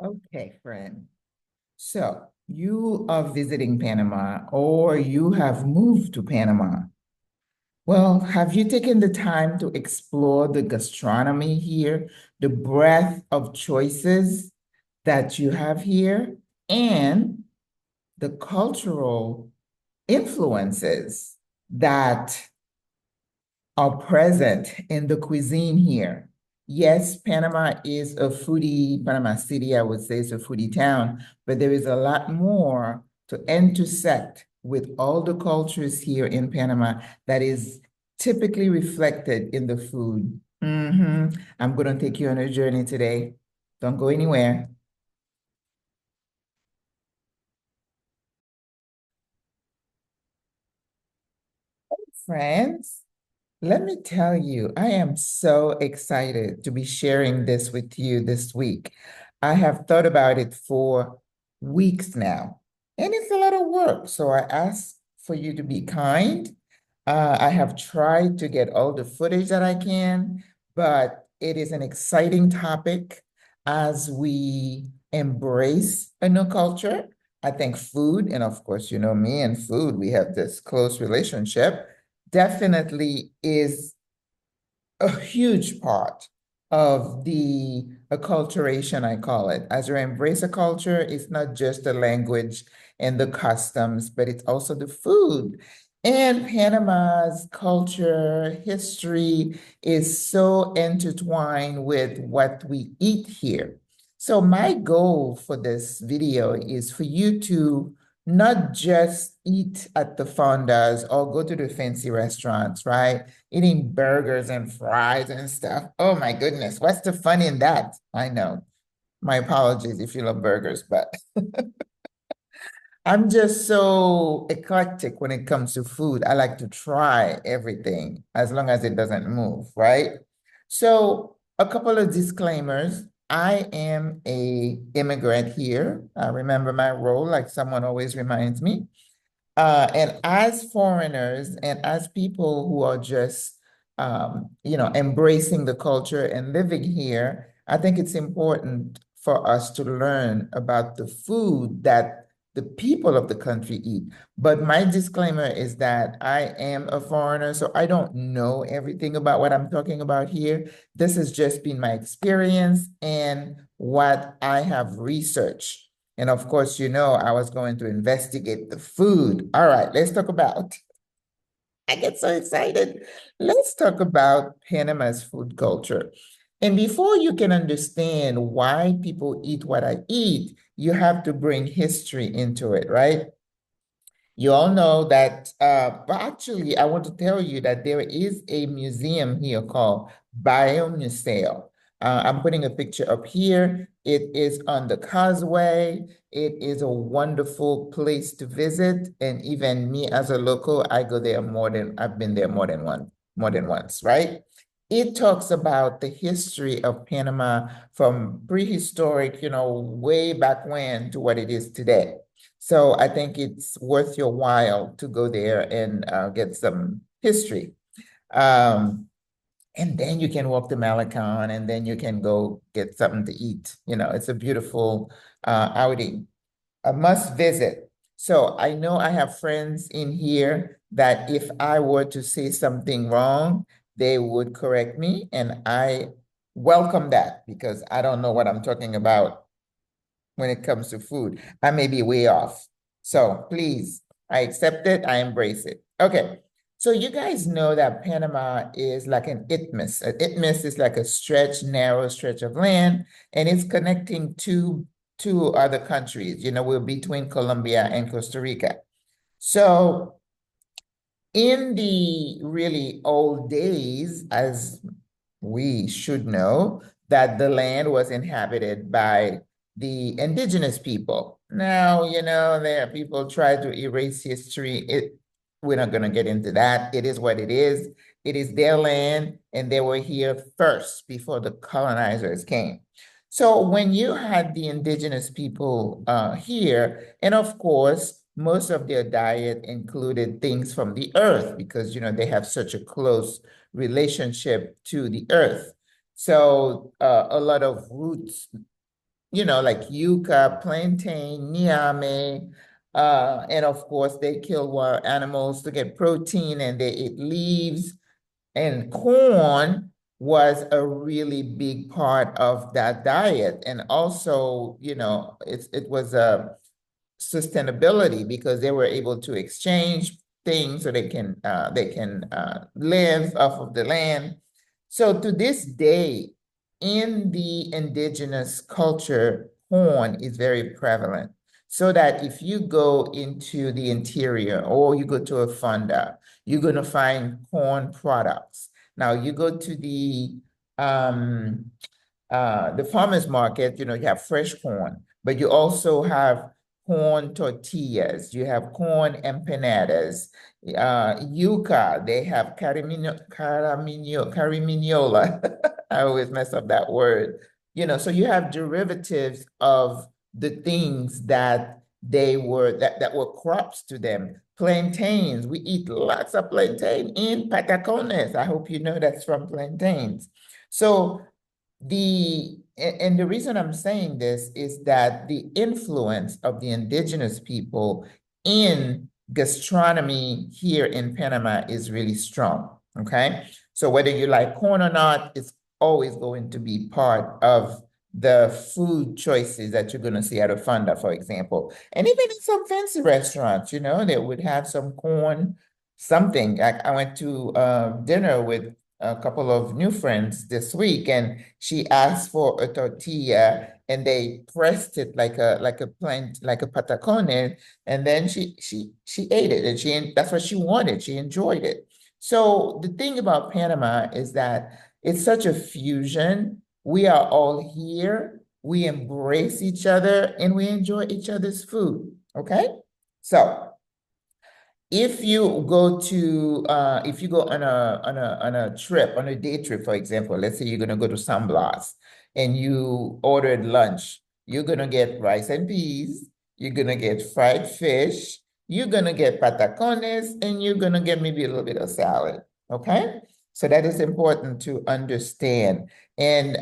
Okay, friend. So you are visiting Panama or you have moved to Panama. Well, have you taken the time to explore the gastronomy here, the breadth of choices that you have here, and the cultural influences that are present in the cuisine here? Yes, Panama is a foodie, Panama City, I would say, is a foodie town, but there is a lot more to intersect with all the cultures here in Panama that is typically reflected in the food. I'm going to take you on a journey today. Don't go anywhere. Friends, let me tell you, I am so excited to be sharing this with you this week. I have thought about it for weeks now, and it's a lot of work. So I ask for you to be kind. I have tried to get all the footage that I can, but it is an exciting topic as we embrace a new culture. I think food, and of course, you know me and food, we have this close relationship, definitely is a huge part of the acculturation, I call it. As you embrace a culture, it's not just the language and the customs, but it's also the food. And Panama's culture, history is so intertwined with what we eat here. So my goal for this video is for you to not just eat at the fondas or go to the fancy restaurants, right? Eating burgers and fries and stuff. Oh my goodness, what's the fun in that? I know. My apologies if you love burgers, but I'm just so eclectic when it comes to food. I like to try everything as long as it doesn't move, right? So, a couple of disclaimers. I am a immigrant here. I remember my role, like someone always reminds me. And as foreigners and as people who are just, embracing the culture and living here, I think it's important for us to learn about the food that the people of the country eat. But my disclaimer is that I am a foreigner, so I don't know everything about what I'm talking about here. This has just been my experience and what I have researched. And of course, you know, I was going to investigate the food. All right, let's talk about, I get so excited. Let's talk about Panama's food culture. And before you can understand why people eat what I eat, you have to bring history into it, right? You all know that, but actually, I want to tell you that there is a museum here called Biomuseo. I'm putting a picture up here. It is on the causeway. It is a wonderful place to visit. And even me as a local, I go there I've been there more than once, right? It talks about the history of Panama from prehistoric, way back when to what it is today. So I think it's worth your while to go there and get some history. Um, and then you can walk to Malecon and then you can go get something to eat. It's a beautiful outing, a must visit. So I know I have friends in here that if I were to say something wrong, they would correct me. And I welcome that because I don't know what I'm talking about when it comes to food. I may be way off. So please, I accept it, I embrace it. Okay. So you guys know that Panama is like an isthmus. An isthmus is like a narrow stretch of land, and it's connecting two other countries. We're between Colombia and Costa Rica. So in the really old days, as we should know, that the land was inhabited by the indigenous people. Now, there are people try to erase history. We're not going to get into that. It is what it is. It is their land, and they were here first before the colonizers came. So when you had the indigenous people here, and of course, most of their diet included things from the earth because, they have such a close relationship to the earth. So a lot of roots like yuca, plantain, niame, and of course they kill wild animals to get protein and they eat leaves. And corn was a really big part of that diet. And also, it was a sustainability because they were able to exchange things so they can live off of the land. So to this day, in the indigenous culture, corn is very prevalent. So that if you go into the interior or you go to a fonda, you're going to find corn products. Now you go to the farmer's market, you have fresh corn, but you also have corn tortillas, you have corn empanadas, yuca, they have caraminola. I always mess up that word. So you have derivatives of the things that were crops to them. Plantains, we eat lots of plantain in patacones. I hope you know that's from plantains. So and the reason I'm saying this is that the influence of the indigenous people in gastronomy here in Panama is really strong. Okay. So whether you like corn or not, it's always going to be part of the food choices that you're going to see at a fonda, for example. And even in some fancy restaurants, they would have some corn, something. I went to dinner with a couple of new friends this week, and she asked for a tortilla, and they pressed it like a patacone, and then she ate it, and that's what she wanted. She enjoyed it. So the thing about Panama is that it's such a fusion. We are all here. We embrace each other, and we enjoy each other's food. Okay, so if you go on a trip, on a day trip, for example, let's say you're gonna go to San Blas and you ordered lunch, you're gonna get rice and peas, you're gonna get fried fish, you're gonna get patacones, and you're gonna get maybe a little bit of salad. Okay? So that is important to understand. And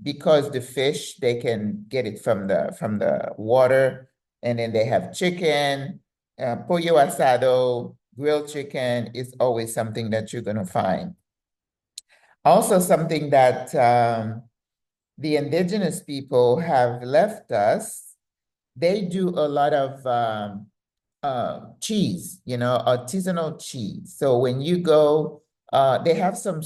because the fish, they can get it from the water, and then they have chicken, pollo asado, grilled chicken is always something that you're going to find. Also, something that the indigenous people have left us, they do a lot of cheese, artisanal cheese. So when you go, they have some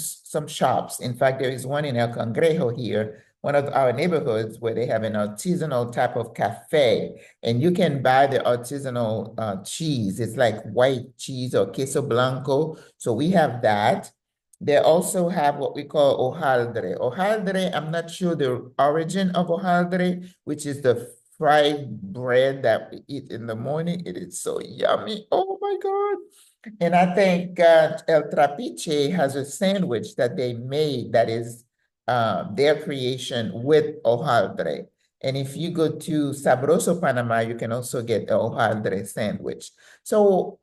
shops. In fact, there is one in El Cangrejo here, one of our neighborhoods, where they have an artisanal type of cafe, and you can buy the artisanal cheese. It's like white cheese or queso blanco. So we have that. They also have what we call hojaldre. Hojaldre, I'm not sure the origin of hojaldre, which is the fried bread that we eat in the morning. It is so yummy. Oh my God. And I think El Trapiche has a sandwich that they made that is their creation with hojaldre. And if you go to Sabroso, Panama, you can also get a hojaldre sandwich. So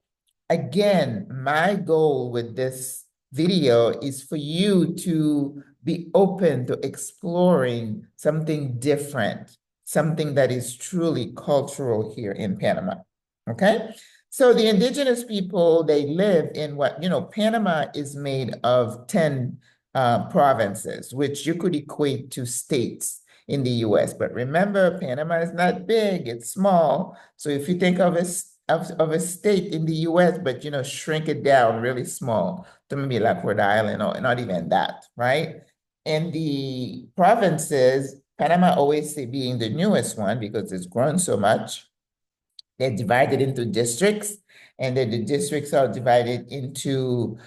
again, my goal with this video is for you to be open to exploring something different, something that is truly cultural here in Panama. Okay? So the indigenous people, they live in Panama is made of 10 provinces, which you could equate to states in the US. But remember, Panama is not big, it's small. So if you think of a state in the US, but shrink it down really small to maybe like Rhode Island or not even that, right? And the provinces, Panama always say being the newest one because it's grown so much, they're divided into districts, and then the districts are divided into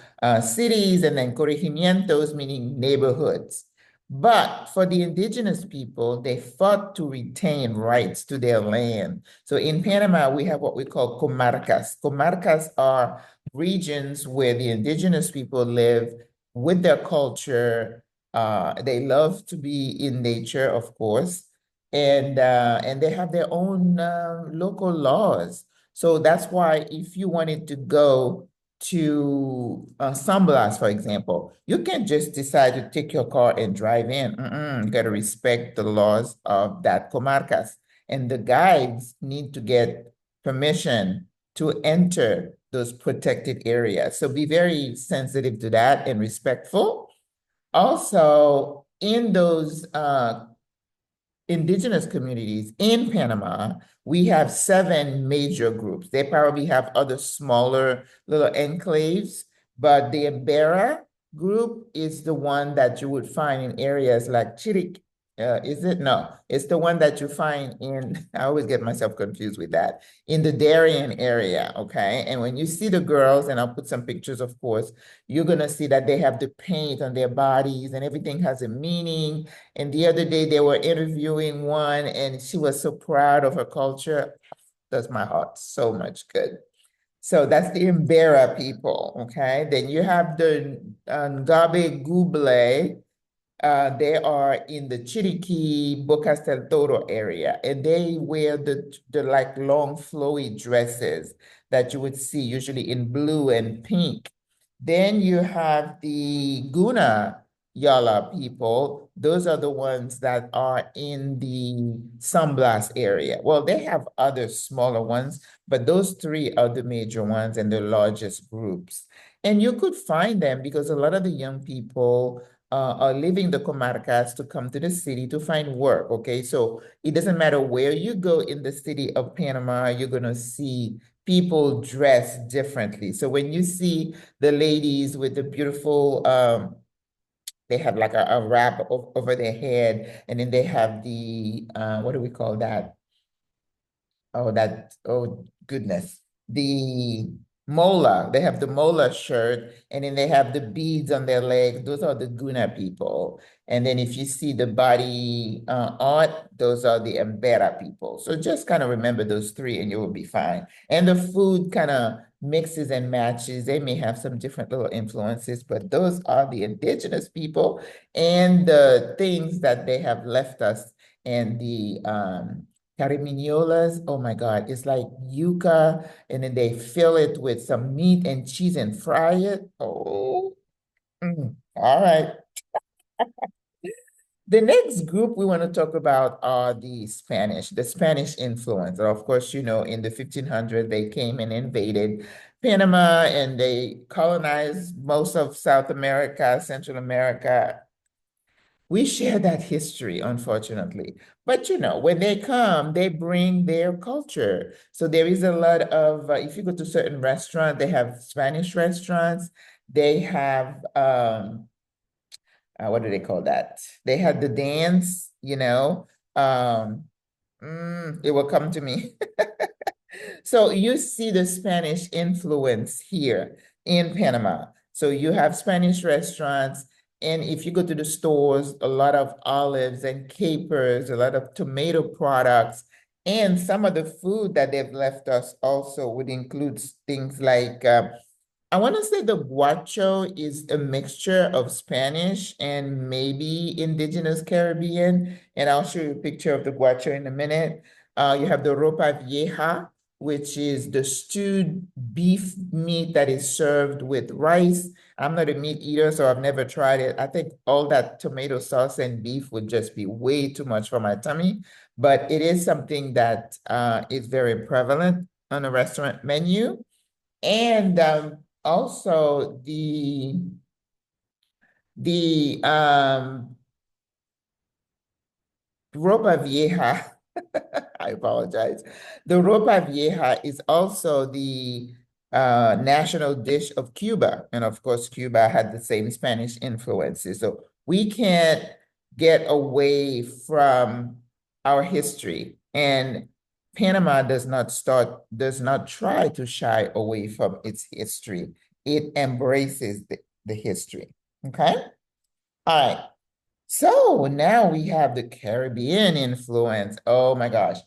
cities and then corregimientos, meaning neighborhoods. But for the indigenous people, they fought to retain rights to their land. So in Panama, we have what we call comarcas. Comarcas are regions where the indigenous people live with their culture. They love to be in nature, of course, and they have their own local laws. So that's why if you wanted to go to San Blas, for example, you can't just decide to take your car and drive in. You got to respect the laws of that comarcas. And the guides need to get permission to enter those protected areas. So be very sensitive to that and respectful. Also, in those indigenous communities in Panama, we have 7 major groups. They probably have other smaller little enclaves, but the Embera group is the one that you would find in areas like Chiric. Is it? No, it's the one that you find in, I always get myself confused with that, in the Darien area, okay? And when you see the girls, and I'll put some pictures, of course, you're gonna see that they have the paint on their bodies and everything has a meaning. And the other day they were interviewing one and she was so proud of her culture. Does my heart so much good. So that's the Embera people, okay? Then you have the Ngabe Guble. They are in the Chiriquí, Bocas del Toro area, and they wear the like long flowy dresses that you would see usually in blue and pink. Then you have the Guna Yala people. Those are the ones that are in the San Blas area. Well, they have other smaller ones, but those 3 are the major ones and the largest groups. And you could find them because a lot of the young people are leaving the comarcas to come to the city to find work, okay? So it doesn't matter where you go in the city of Panama, you're gonna see people dressed differently. So when you see the ladies with the beautiful, they have like a wrap over their head, and then they have the, what do we call that? Oh goodness. The mola, they have the mola shirt, and then they have the beads on their legs. Those are the Guna people. And then if you see the body art, those are the Embera people. So just kind of remember those 3 and you will be fine. And the food kind of mixes and matches. They may have some different little influences, but those are the indigenous people and the things that they have left us and the Carimiñolas, oh my God, it's like yuca, and then they fill it with some meat and cheese and fry it. Oh, all right. The next group we want to talk about are the Spanish influence. Of course, you know, in the 1500s, they came and invaded Panama and they colonized most of South America, Central America. We share that history, unfortunately. But you know, when they come, they bring their culture. So there is a lot of, if you go to certain restaurants, they have Spanish restaurants. They have, what do they call that? They have the dance, you know. It will come to me. So you see the Spanish influence here in Panama. So you have Spanish restaurants, and if you go to the stores, a lot of olives and capers, a lot of tomato products, and some of the food that they've left us also would include things like, I want to say the guacho is a mixture of Spanish and maybe Indigenous Caribbean, and I'll show you a picture of the guacho in a minute. You have the ropa vieja, which is the stewed beef meat that is served with rice. I'm not a meat eater, so I've never tried it. I think all that tomato sauce and beef would just be way too much for my tummy, but it is something that is very prevalent on a restaurant menu. And also the ropa vieja, I apologize. The ropa vieja is also the national dish of Cuba. And of course, Cuba had the same Spanish influences. So we can't get away from our history. And Panama does not try to shy away from its history. It embraces the history. Okay? All right. So now we have the Caribbean influence. Oh my gosh.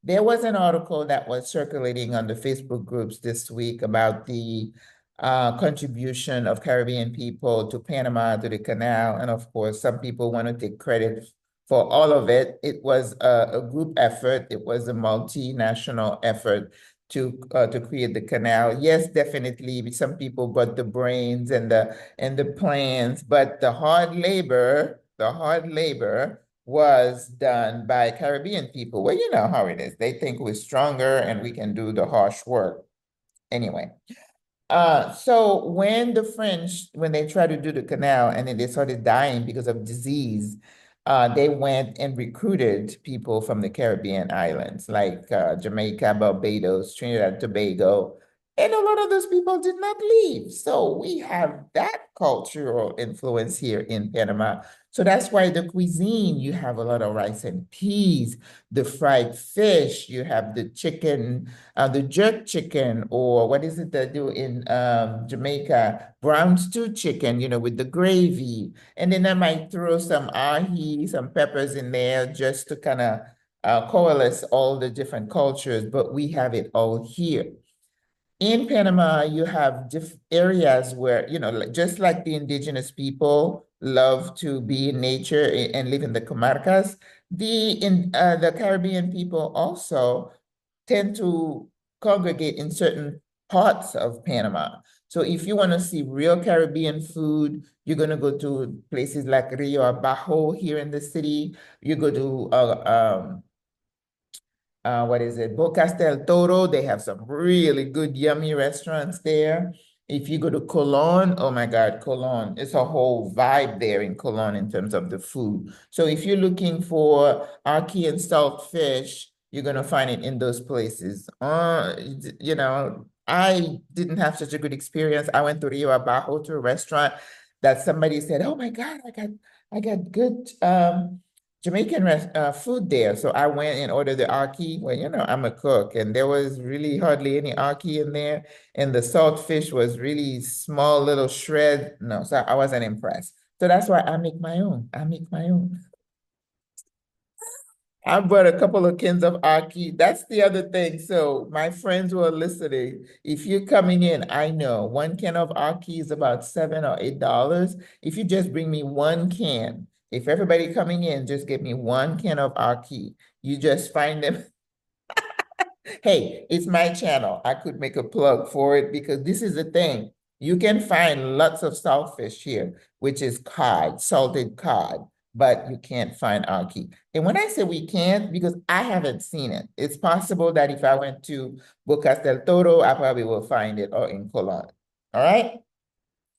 There was an article that was circulating on the Facebook groups this week about the contribution of Caribbean people to Panama, to the canal. And of course, some people want to take credit for all of it. It was a group effort. It was a multinational effort to create the canal. Yes, definitely, some people brought the brains and the plans, but the hard labor was done by Caribbean people. Well, you know how it is. They think we're stronger and we can do the harsh work. Anyway, so when the French, when they tried to do the canal and then they started dying because of disease, they went and recruited people from the Caribbean islands, like Jamaica, Barbados, Trinidad, Tobago, and a lot of those people did not leave. So we have that cultural influence here in Panama. So that's why the cuisine, you have a lot of rice and peas, the fried fish, you have the jerk chicken, or what is it they do in Jamaica? Brown stew chicken, with the gravy. And then I might throw some ahi, some peppers in there just to kind of coalesce all the different cultures, but we have it all here. In Panama, you have areas where, just like the indigenous people love to be in nature and live in the comarcas, the Caribbean people also tend to congregate in certain parts of Panama. So if you want to see real Caribbean food, you're going to go to places like Rio Abajo here in the city. You go to what is it? Bocas del Toro, they have some really good, yummy restaurants there. If you go to Colon, oh my God, Colon, it's a whole vibe there in Colon in terms of the food. So if you're looking for ackee and salt fish, you're gonna find it in those places. I didn't have such a good experience. I went to Rio Abajo to a restaurant that somebody said, "Oh my God, I got good Jamaican food there." So I went and ordered the ackee. Well, I'm a cook, and there was really hardly any ackee in there. And the salt fish was really small little shred. No, so I wasn't impressed. So that's why I make my own. I make my own. I brought a couple of cans of ackee. That's the other thing. So my friends who are listening, if you're coming in, I know one can of ackee is about $7 or $8. If you just bring me one can, if everybody coming in, just give me one can of ackee. You just find them. Hey, it's my channel. I could make a plug for it because this is the thing. You can find lots of saltfish here, which is cod, salted cod, but you can't find ackee. And when I say we can't, because I haven't seen it. It's possible that if I went to Bocas del Toro, I probably will find it, or in Colon. All right?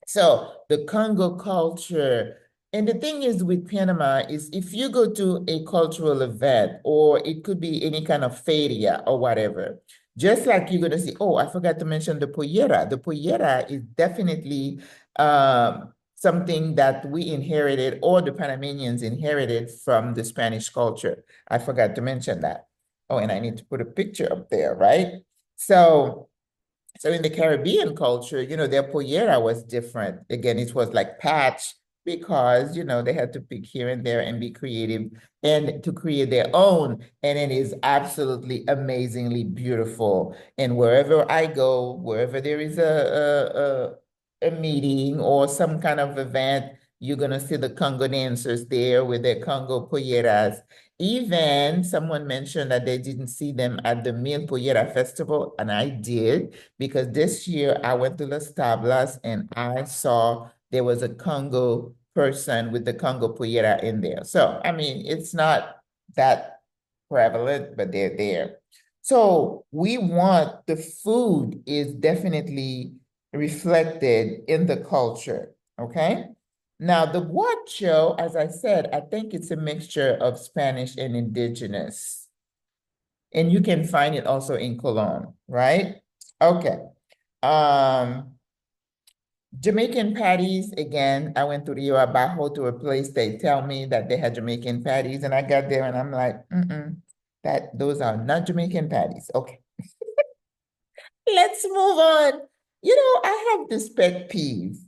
So the Congo culture, and the thing is with Panama is if you go to a cultural event, or it could be any kind of feria or whatever, just like you're gonna see, oh, I forgot to mention the pollera. The pollera is definitely something that we inherited, or the Panamanians inherited from the Spanish culture. I forgot to mention that. Oh, and I need to put a picture up there, right? So in the Caribbean culture, their pollera was different. Again, it was like patch because, they had to pick here and there and be creative and to create their own. And it is absolutely amazingly beautiful. And wherever I go, wherever there is a meeting or some kind of event, you're going to see the Congo dancers there with their Congo polleras. Even someone mentioned that they didn't see them at the Mil Pollera Festival, and I did, because this year I went to Las Tablas and I saw there was a Congo person with the Congo Pollera in there. So, I mean, it's not that prevalent, but they're there. So we want the food is definitely reflected in the culture, okay? Now, the guacho, as I said, I think it's a mixture of Spanish and indigenous. And you can find it also in Cologne, right? Okay. Jamaican patties, again, I went to Rio Abajo to a place, they tell me that they had Jamaican patties, and I got there and I'm like, those are not Jamaican patties. Okay. Let's move on. I have this pet peeve.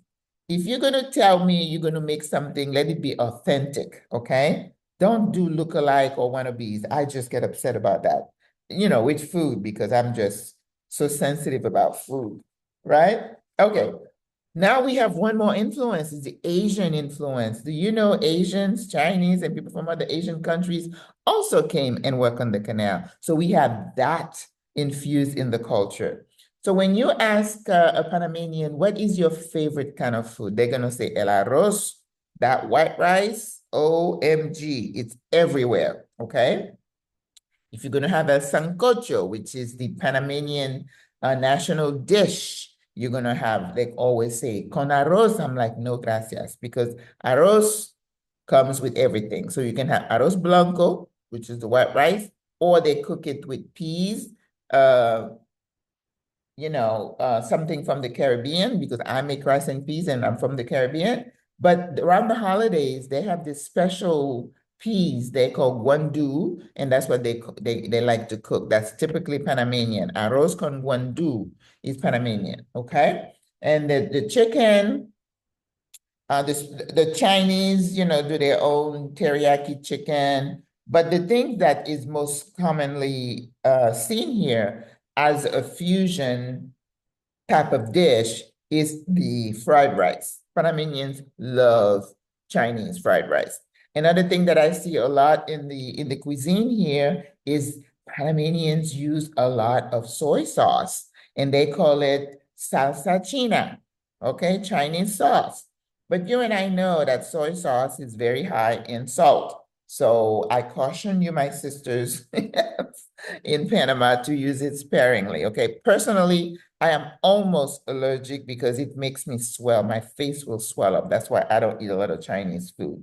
If you're going to tell me you're going to make something, let it be authentic, okay? Don't do look-alike or wannabes. I just get upset about that, with food, because I'm just so sensitive about food, right? Okay. Now we have one more influence, is the Asian influence. Do you know Asians, Chinese, and people from other Asian countries also came and worked on the canal? So we have that infused in the culture. So when you ask a Panamanian, what is your favorite kind of food? They're going to say el arroz, that white rice, OMG, it's everywhere, okay? If you're going to have el sancocho, which is the Panamanian national dish, you're going to have, they always say, con arroz. I'm like, no gracias, because arroz comes with everything. So you can have arroz blanco, which is the white rice, or they cook it with peas, uh, something from the Caribbean, because I make rice and peas and I'm from the Caribbean. But around the holidays, they have this special peas they call guandu, and that's what they like to cook. That's typically Panamanian. Arroz con guandu is Panamanian, okay? And the chicken, the Chinese, do their own teriyaki chicken. But the thing that is most commonly seen here as a fusion type of dish is the fried rice. Panamanians love Chinese fried rice. Another thing that I see a lot in the cuisine here is Panamanians use a lot of soy sauce, and they call it salsa china, okay, Chinese sauce. But you and I know that soy sauce is very high in salt. So I caution you, my sisters, in Panama to use it sparingly, okay? Personally, I am almost allergic because it makes me swell. My face will swell up. That's why I don't eat a lot of Chinese food.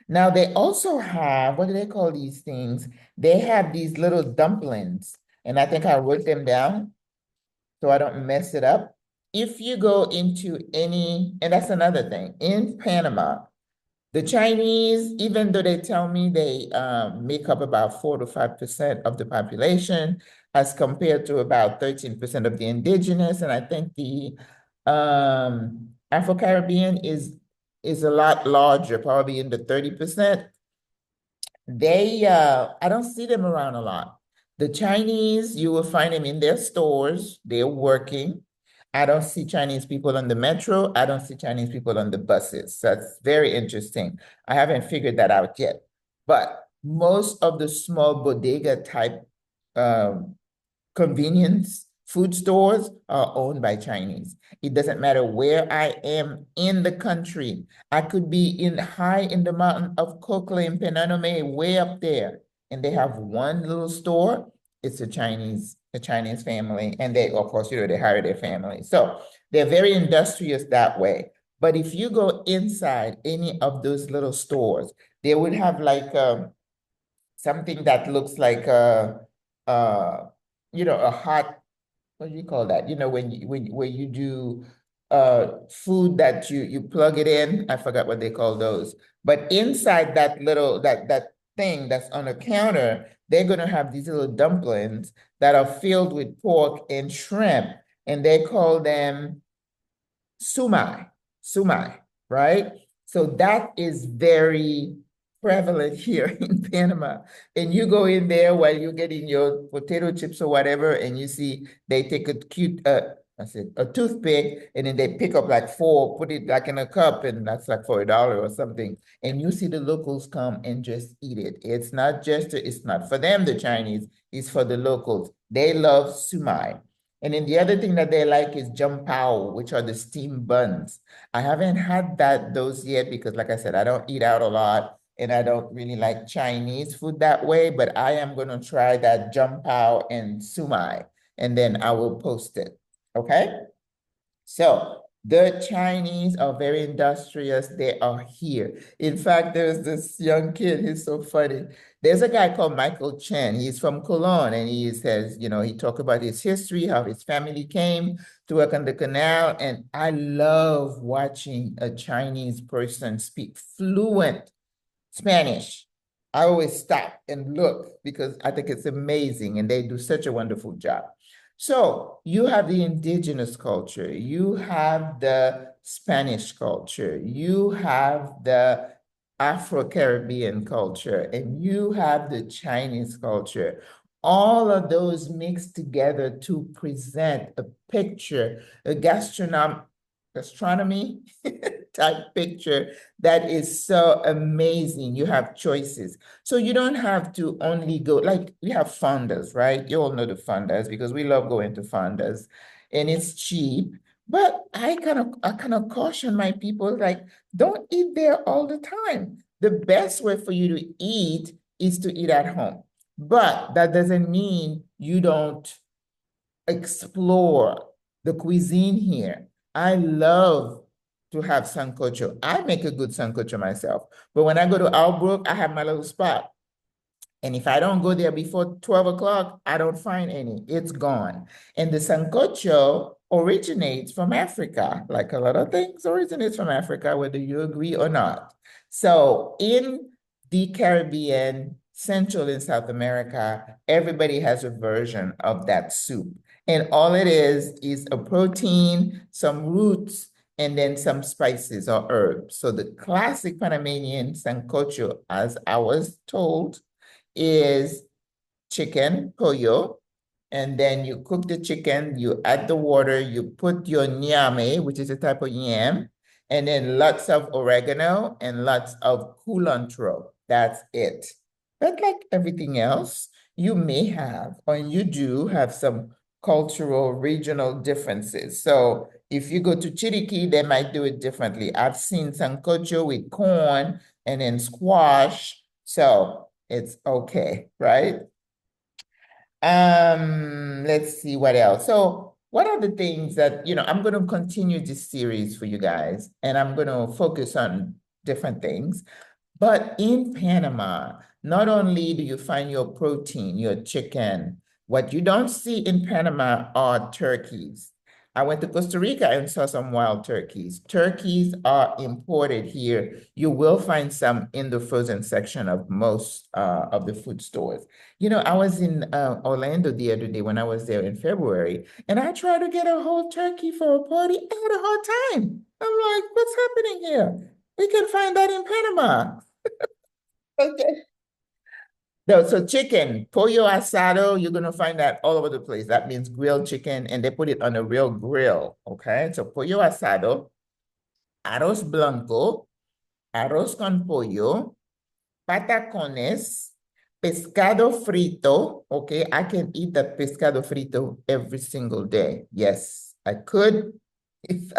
Now, they also have, what do they call these things? They have these little dumplings, and I think I wrote them down so I don't mess it up. If you go into any, and that's another thing, in Panama, the Chinese, even though they tell me they make up about 4 to 5% of the population, as compared to about 13% of the indigenous, and I think the Afro-Caribbean is a lot larger, probably in the 30%. I don't see them around a lot. The Chinese, you will find them in their stores. They're working. I don't see Chinese people on the metro. I don't see Chinese people on the buses. That's very interesting. I haven't figured that out yet. But most of the small bodega type convenience food stores are owned by Chinese. It doesn't matter where I am in the country. I could be high in the mountain of Cocle in Penanome, way up there, and they have one little store. It's a Chinese family, and they, of course, they hire their family. So they're very industrious that way. But if you go inside any of those little stores, they would have like something that looks like a hot, what do you call that? When you do food that you plug it in. I forgot what they call those. But inside that little that thing that's on the counter, they're gonna have these little dumplings that are filled with pork and shrimp, and they call them sumai, right? So that is very prevalent here in Panama. And you go in there while you're getting your potato chips or whatever, and you see they take a toothpick, and then they pick up like four, put it like in a cup, and that's like for $1 or something. And you see the locals come and just eat it. It's not for them, the Chinese, it's for the locals. They love sumai. And then the other thing that they like is jumpao, which are the steamed buns. I haven't had those yet because, like I said, I don't eat out a lot and I don't really like Chinese food that way, but I am going to try that jumpao and sumai, and then I will post it, okay? So the Chinese are very industrious. They are here. In fact, there's this young kid, he's so funny. There's a guy called Michael Chen. He's from Cologne, and he says, he talked about his history, how his family came to work on the canal. And I love watching a Chinese person speak fluent Spanish. I always stop and look because I think it's amazing, and they do such a wonderful job. So you have the indigenous culture, you have the Spanish culture, you have the Afro-Caribbean culture, and you have the Chinese culture. All of those mixed together to present a picture, a gastronomy type picture that is so amazing. You have choices. So you don't have to only go, like we have fondas, right? You all know the fondas because we love going to fondas and it's cheap. But I kind of caution my people, like, don't eat there all the time. The best way for you to eat is to eat at home. But that doesn't mean you don't explore the cuisine here. I love to have sancocho. I make a good sancocho myself. But when I go to Albrook, I have my little spot. And if I don't go there before 12 o'clock, I don't find any. It's gone. And the sancocho originates from Africa. Like a lot of things originates from Africa, whether you agree or not. So in the Caribbean, Central and South America, everybody has a version of that soup. And all it is a protein, some roots, and then some spices or herbs. So the classic Panamanian sancocho, as I was told, is chicken, pollo, and then you cook the chicken, you add the water, you put your nyame, which is a type of yam, and then lots of oregano and lots of culantro. That's it. But like everything else, you may have, or you do have some cultural, regional differences. So if you go to Chiriquí, they might do it differently. I've seen sancocho with corn and then squash. So it's okay, right? Let's see what else. So what are the things that, I'm going to continue this series for you guys, and I'm going to focus on different things. But in Panama, not only do you find your protein, your chicken, what you don't see in Panama are turkeys. I went to Costa Rica and saw some wild turkeys. Turkeys are imported here. You will find some in the frozen section of most of the food stores. I was in Orlando the other day when I was there in February, and I tried to get a whole turkey for a party. I had a hard time. I'm like, what's happening here? We can find that in Panama. Okay. No, so chicken, pollo asado, you're gonna find that all over the place. That means grilled chicken, and they put it on a real grill. Okay, so pollo asado, arroz blanco, arroz con pollo, patacones, pescado frito. Okay, I can eat that pescado frito every single day. Yes, I could if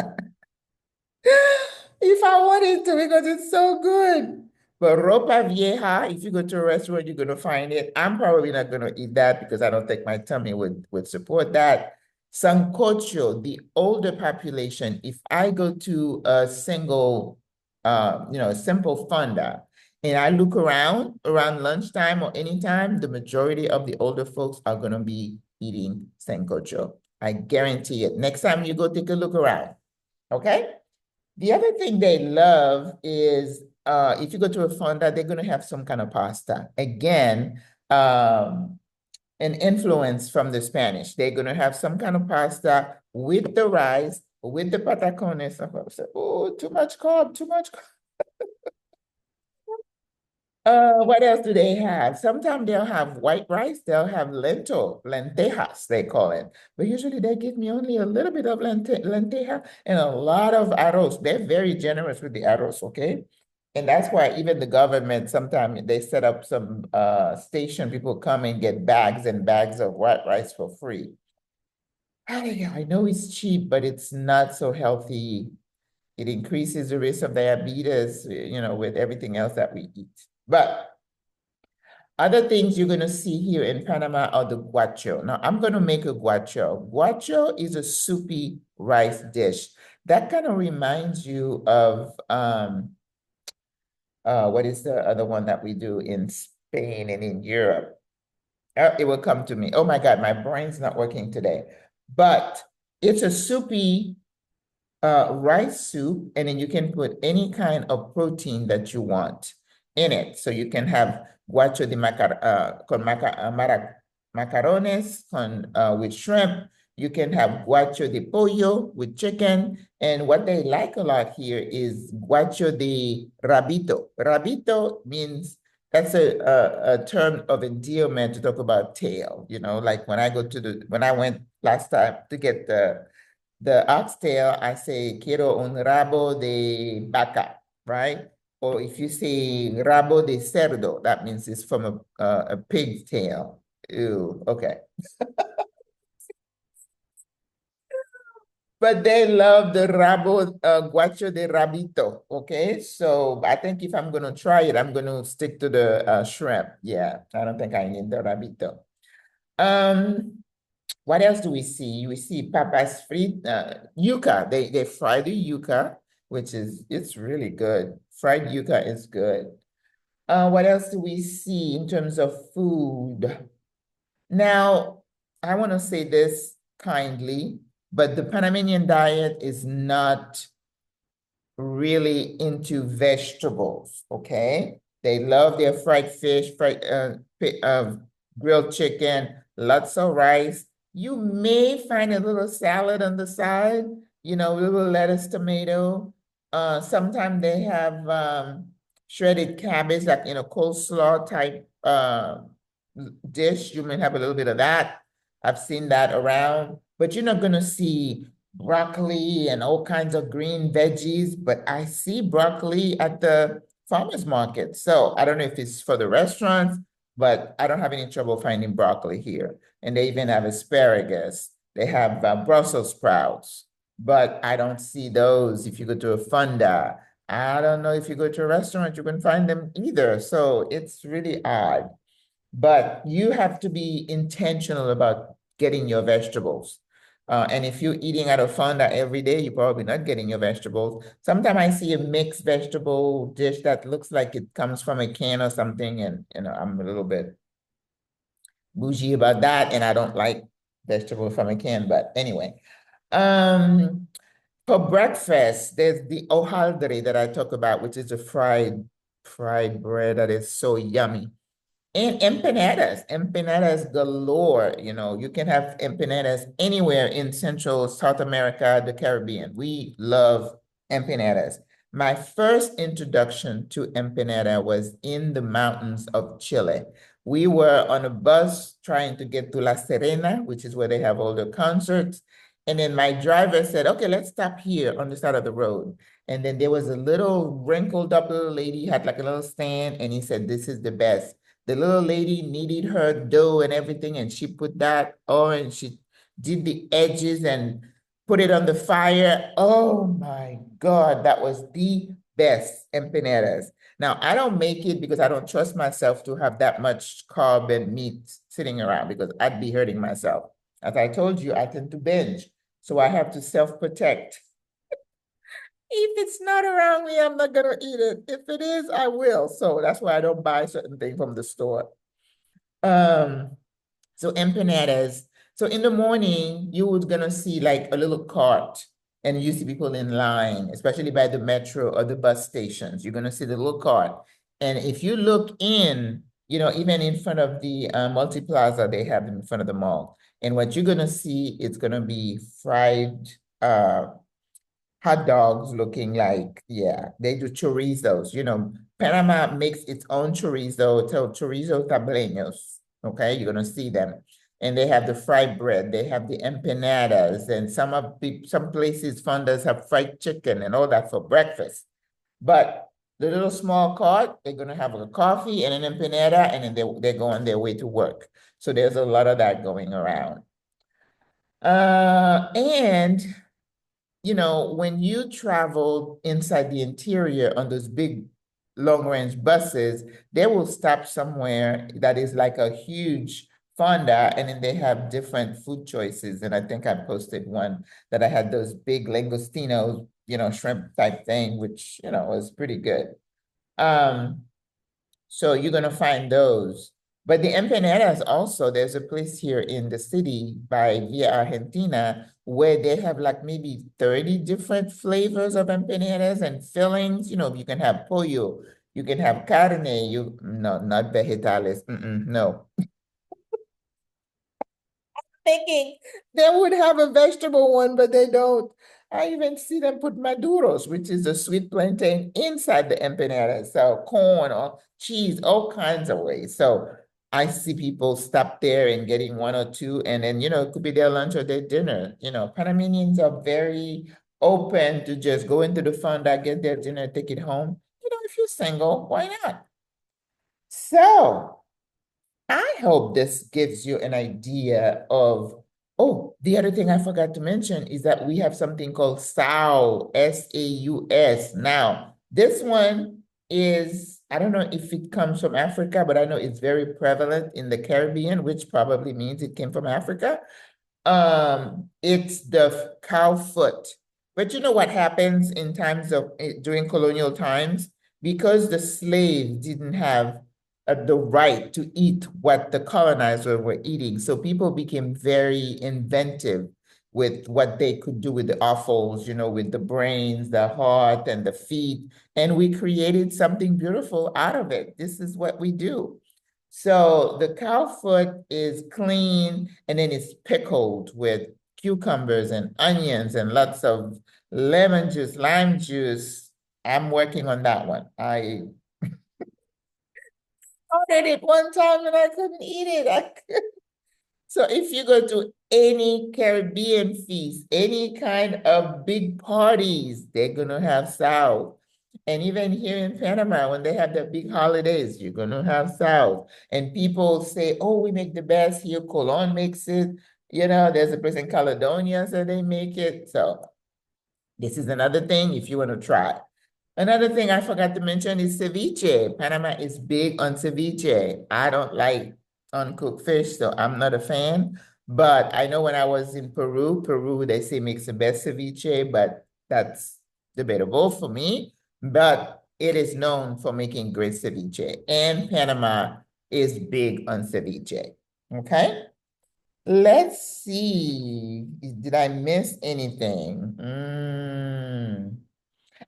if I wanted to, because it's so good. But ropa vieja, if you go to a restaurant, you're gonna find it. I'm probably not gonna eat that because I don't think my tummy would support that. Sancocho, the older population, if I go to a single, a simple fonda, and I look around lunchtime or anytime, the majority of the older folks are gonna be eating sancocho. I guarantee it. Next time you go, take a look around, okay? The other thing they love is if you go to a fonda, they're going to have some kind of pasta. Again, an influence from the Spanish. They're going to have some kind of pasta with the rice, with the patacones. Oh, too much carb, too much carb. What else do they have? Sometimes they'll have white rice, they'll have lentejas, they call it. But usually they give me only a little bit of lenteja and a lot of arroz. They're very generous with the arroz, okay? And that's why even the government, sometimes they set up some station, people come and get bags and bags of white rice for free. I know it's cheap, but it's not so healthy. It increases the risk of diabetes, with everything else that we eat. But other things you're going to see here in Panama are the guacho. Now, I'm going to make a guacho. Guacho is a soupy rice dish. That kind of reminds you of, what is the other one that we do in Spain and in Europe? It will come to me. Oh my God, my brain's not working today. But it's a soupy rice soup, and then you can put any kind of protein that you want in it. So you can have guacho de macarones with shrimp. You can have guacho de pollo with chicken. And what they like a lot here is guacho de rabito. Rabito means that's a term of endearment to talk about tail. Like when I went last time to get The oxtail, I say quiero un rabo de vaca, right? Or if you say rabo de cerdo, that means it's from a pig's tail. Ew, okay. But they love the rabo, guacho de rabito, okay? So I think if I'm gonna try it, I'm gonna stick to the shrimp. Yeah, I don't think I need the rabito. Um, what else do we see? We see papas fritas, yuca. They fry the yuca, which is it's really good. Fried yuca is good. What else do we see in terms of food? Now, I want to say this kindly, but the Panamanian diet is not really into vegetables, okay? They love their fried fish, grilled chicken, lots of rice. You may find a little salad on the side, you know, a little lettuce, tomato. Sometimes they have shredded cabbage, like in a coleslaw type dish. You may have a little bit of that. I've seen that around, but you're not gonna see broccoli and all kinds of green veggies, but I see broccoli at the farmers market. So I don't know if it's for the restaurants, but I don't have any trouble finding broccoli here. And they even have asparagus. They have Brussels sprouts, but I don't see those if you go to a funda. I don't know if you go to a restaurant, you can find them either. So it's really odd. But you have to be intentional about getting your vegetables. And if you're eating out of fonda every day, you're probably not getting your vegetables. Sometimes I see a mixed vegetable dish that looks like it comes from a can or something, and you know, I'm a little bit bougie about that, and I don't like vegetable from a can, but anyway. For breakfast, there's the hojaldre that I talk about, which is a fried bread that is so yummy. And empanadas galore. You know, you can have empanadas anywhere in Central South America, the Caribbean. We love empanadas. My first introduction to empanada was in the mountains of Chile. We were on a bus trying to get to La Serena, which is where they have all the concerts. And then my driver said, okay, let's stop here on the side of the road. And then there was a little wrinkled up little lady, had like a little stand, and he said, this is the best. The little lady kneaded her dough and everything, and she put that on, and she did the edges and put it on the fire. Oh my God, that was the best empanadas. Now, I don't make it because I don't trust myself to have that much carb and meat sitting around because I'd be hurting myself. As I told you, I tend to binge, so I have to self-protect. If it's not around me, I'm not gonna eat it. If it is, I will. So that's why I don't buy certain things from the store. Um, so empanadas. So in the morning, you was gonna see like a little cart, and you see people in line, especially by the metro or the bus stations. You're gonna see the little cart, and if you look in, you know, even in front of the multi-plaza, they have them in front of the mall. And what you're gonna see is gonna be fried hot dogs looking like, yeah, they do chorizos. You know, Panama makes its own chorizo, so chorizo tableños. Okay, you're gonna see them. And they have the fried bread, they have the empanadas, and some places fondas have fried chicken and all that for breakfast. But the little small cart, they're gonna have a coffee and an empanada, and then they go on their way to work. So there's a lot of that going around. And you know, when you travel inside the interior on those big long range buses, they will stop somewhere that is like a huge fonda, and then they have different food choices. And I think I posted one that I had those big langostinos, you know, shrimp type thing, which, you know, was pretty good. Um, so you're gonna find those. But the empanadas also, there's a place here in the city by Via Argentina where they have like maybe 30 different flavors of empanadas and fillings. You know, you can have pollo, you can have carne, no, not vegetales, no. Thinking they would have a vegetable one, but they don't. I even see them put maduros, which is a sweet plantain, inside the empanada. So corn or cheese, all kinds of ways. So I see people stop there and getting one or two, and then, it could be their lunch or their dinner. Panamanians are very open to just go into the fonda, get their dinner, take it home. If you're single, why not? So I hope this gives you an idea of, oh, the other thing I forgot to mention is that we have something called SAUS, S-A-U-S. Now, this one is, I don't know if it comes from Africa, but I know it's very prevalent in the Caribbean, which probably means it came from Africa. It's the cow foot. But you know what happens in times of during colonial times? Because the slaves didn't have the right to eat what the colonizers were eating. So people became very inventive with what they could do with the offals, with the brains, the heart, and the feet. And we created something beautiful out of it. This is what we do. So the cow foot is clean and then it's pickled with cucumbers and onions and lots of lemon juice, lime juice. I'm working on that one. I ordered it one time and I couldn't eat it. So if you go to any Caribbean feast, any kind of big parties, they're gonna have sow. And even here in Panama, when they have their big holidays, you're gonna have sow. And people say, oh, we make the best here. Colon makes it. There's a place in Caledonia, so they make it. So this is another thing if you want to try. Another thing I forgot to mention is ceviche. Panama is big on ceviche. I don't like uncooked fish, so I'm not a fan. But I know when I was in Peru, they say makes the best ceviche, but that's debatable for me. But it is known for making great ceviche. And Panama is big on ceviche. Okay? Let's see. Did I miss anything?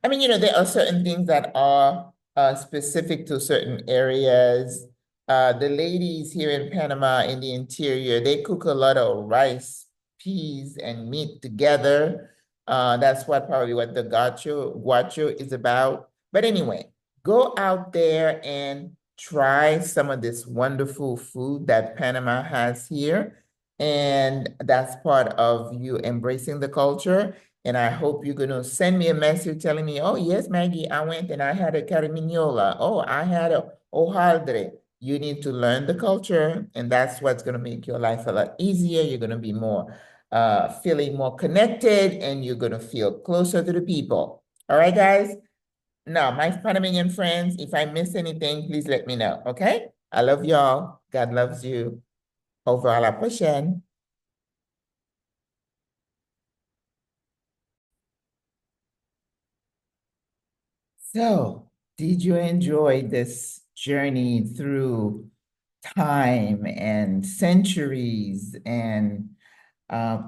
I mean, there are certain things that are specific to certain areas. The ladies here in Panama in the interior, they cook a lot of rice, peas, and meat together. That's probably what the guacho is about. But anyway, go out there and try some of this wonderful food that Panama has here. And that's part of you embracing the culture. And I hope you're going to send me a message telling me, oh, yes, Maggie, I went and I had a carimiñola. Oh, I had a hojaldre. You need to learn the culture, and that's what's going to make your life a lot easier. You're going to be more, feeling more connected, and you're going to feel closer to the people. All right, guys? Now, my Panamanian friends, if I miss anything, please let me know, okay? I love y'all. God loves you. Over a la prochaine. So, did you enjoy this journey through time and centuries and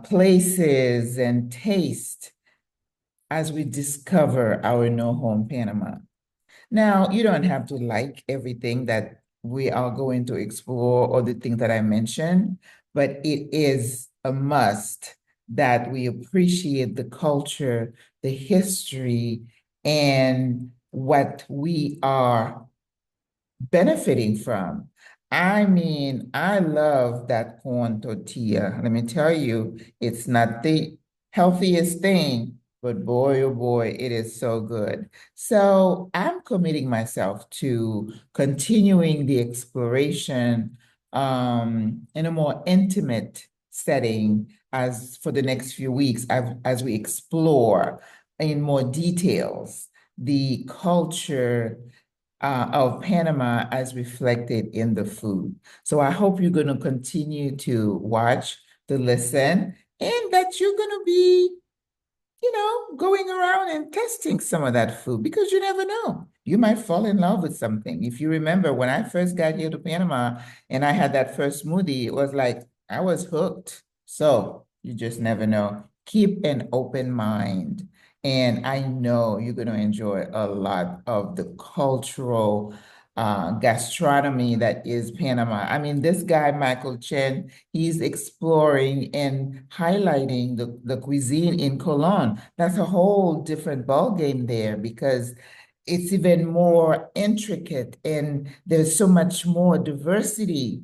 places and taste as we discover our no home Panama? Now, you don't have to like everything that we are going to explore or the things that I mentioned, but it is a must that we appreciate the culture, the history, and what we are benefiting from. I mean, I love that corn tortilla. Let me tell you, it's not the healthiest thing, but boy, oh boy, it is so good. So I'm committing myself to continuing the exploration in a more intimate setting as for the next few weeks as we explore in more details the culture of Panama as reflected in the food. So I hope you're going to continue to watch, to listen, and that you're going to be going around and testing some of that food because you never know. You might fall in love with something. If you remember when I first got here to Panama and I had that first smoothie, it was like I was hooked. So you just never know. Keep an open mind. And I know you're going to enjoy a lot of the cultural gastronomy that is Panama. I mean, this guy, Michael Chen, he's exploring and highlighting the cuisine in Cologne. That's a whole different ballgame there because it's even more intricate, and there's so much more diversity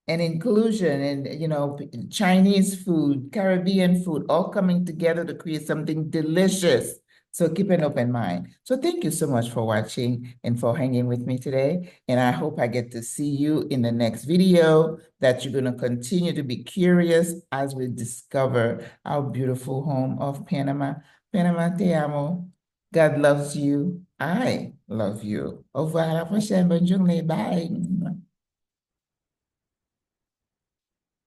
and inclusion, and Chinese food, Caribbean food, all coming together to create something delicious. So keep an open mind. So thank you so much for watching and for hanging with me today. And I hope I get to see you in the next video, that you're going to continue to be curious as we discover our beautiful home of Panama. Panama, te amo. God loves you. I love you. Au revoir, à la prochaine. Bonne journée. Bye.